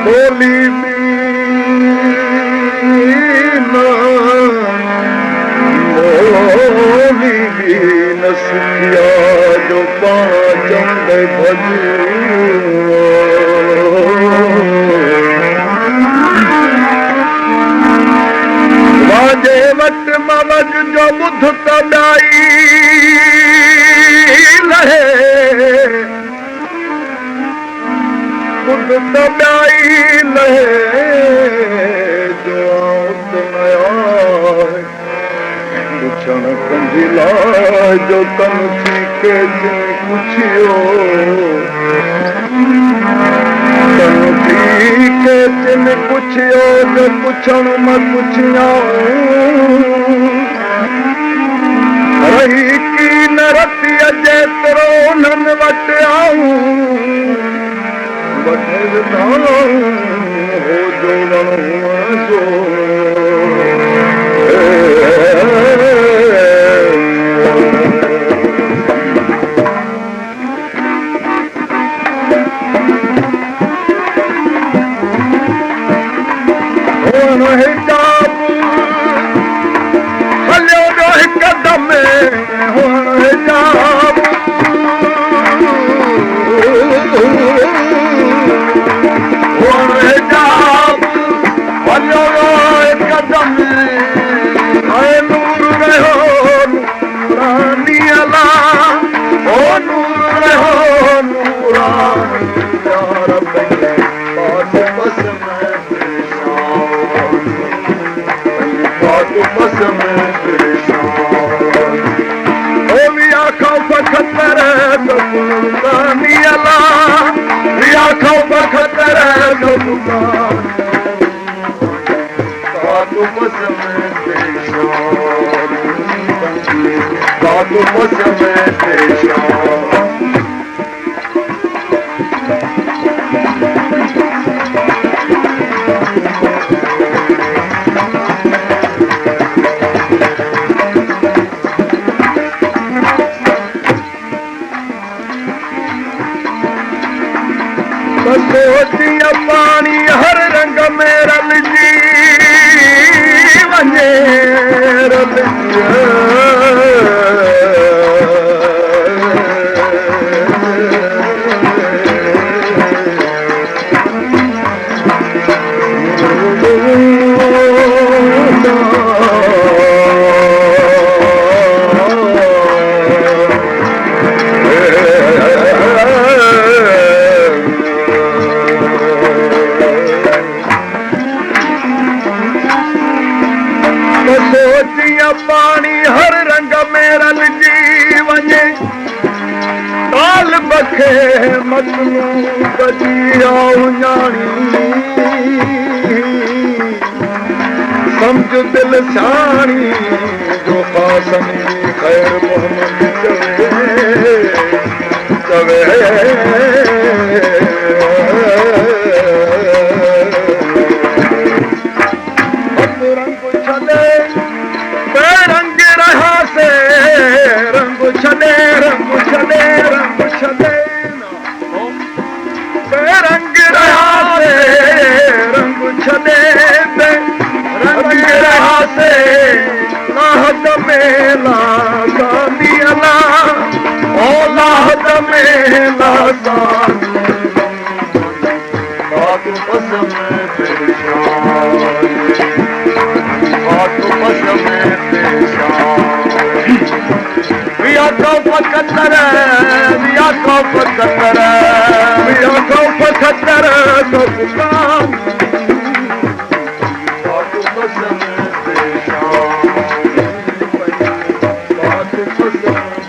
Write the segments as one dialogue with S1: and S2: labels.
S1: बोली भी न सुखिया जो पाचंद भज वाजे वट मवज जो बुध तबाई लहे बुध तबाई लहे जो पुछण कंदिला जो तन थी के जिन पुछियो तन थी के जिन पुछियो जो पुछण म पुछिया रही की न रती जेतिरो नन वट आऊं वठे हो जो वणो पानी हर रंग में रलजी वञे पानी हर रंग में रलजी वञे ताल बखे मगनू बजिया उञाणी समझ दिल साणी जो कासमी ख़ैर मोहम्मद चवे रंग छॾे रंग रहा से रंग छॾे रंग छॾे रंग छॾे रंग रहा से रंग छॾे रंग रहा से लाहत में लासानी अला ओ लाहत में लासानी बात पसंद पकतर विया को पकतर विया को पकतर तो पुकार बात पसंद बात पसंद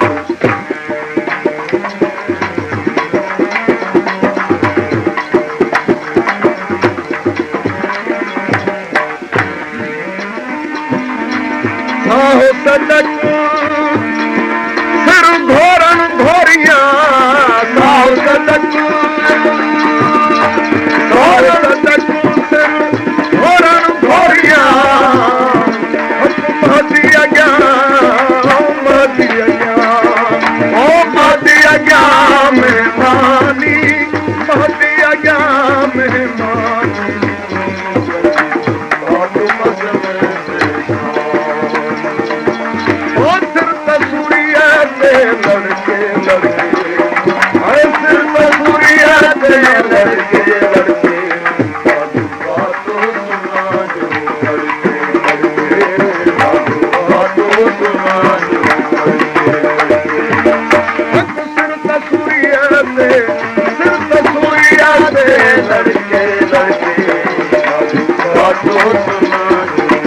S1: साहो सदक घोरन घोरिया साहो सदक घोरन घोरिया महदी अॻियां ओ महदी अॻियां महिमानी महदी अॻियां महिमानी लड़के लड़के साधु बातों सुना जो लड़के लड़के साधु बातों सुना जो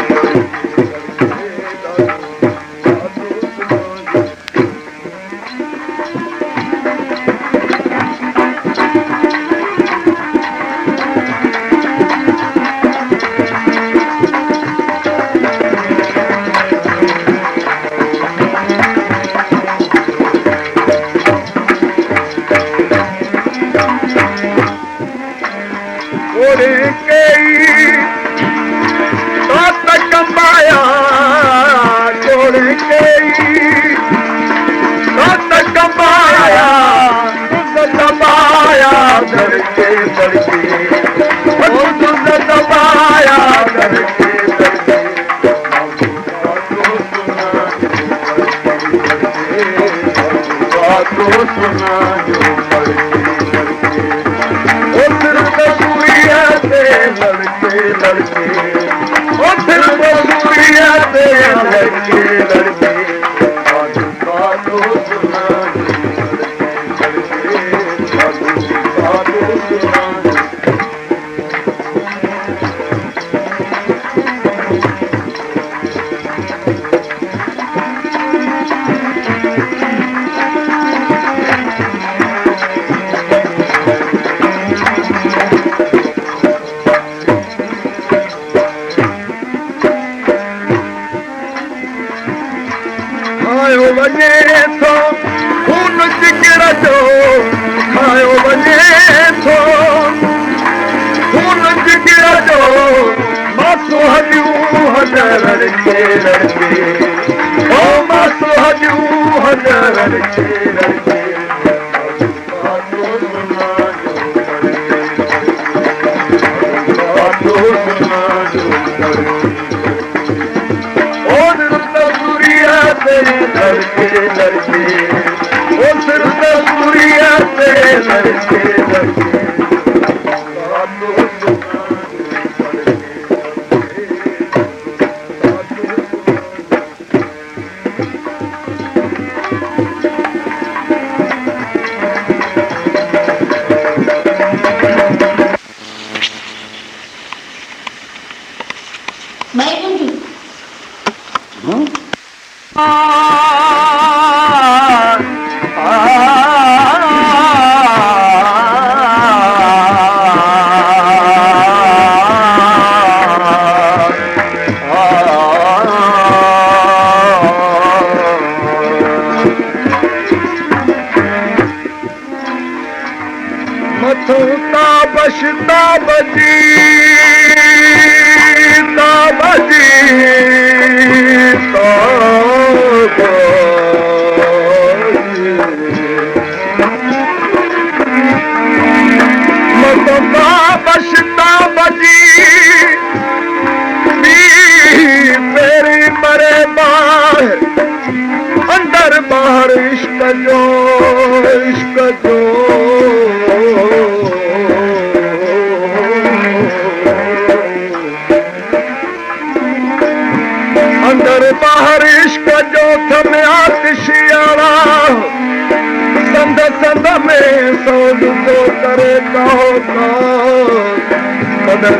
S1: लड़के लड़के सिर तसूरिया दे लड़के लड़के साधु बातों सुना जो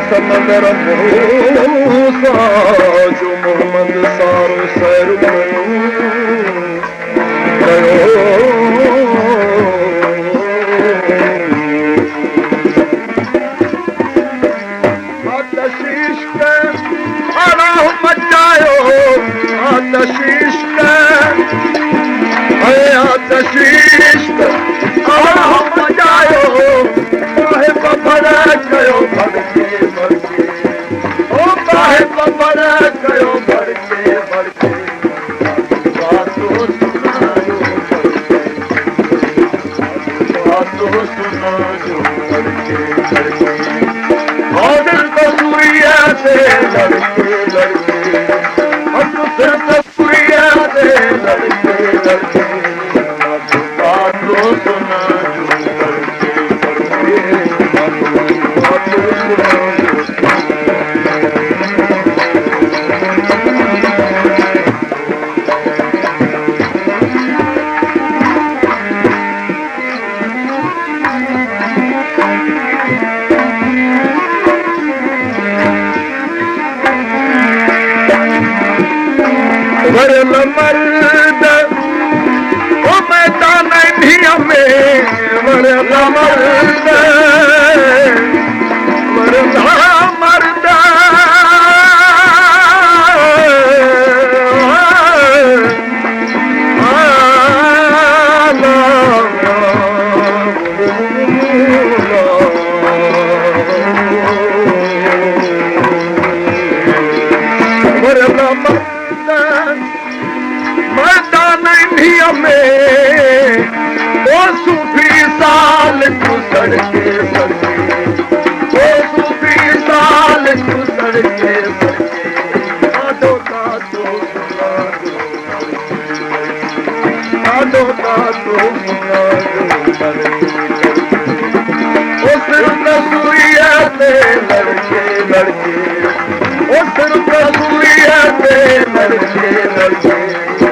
S2: समंदर मूसा जो मोहम्मद सारो सैर आतशीष के अलाह मचायो आतशीष के आतशीष के अलाह मचायो बफर कयो भड़के भड़के ओ काहे बफर कयो भड़के भड़के बातों सुनायो बातों सुनायो भड़के भड़के और कसूरिया से लड़के लड़के हम सिर्फ कसूरिया से लड़के लड़के बातों सुनायो भड़के भड़के
S1: मर्द ओ मैदान इंडिया में वरला मर्द मैदान इंडिया में ओ सूफी साल गुजर के ओ सूफी साल गुजर के दादो दादो दादो दादो उस रसूलिया से लड़के लड़के उस रसूलिया से लड़के लड़के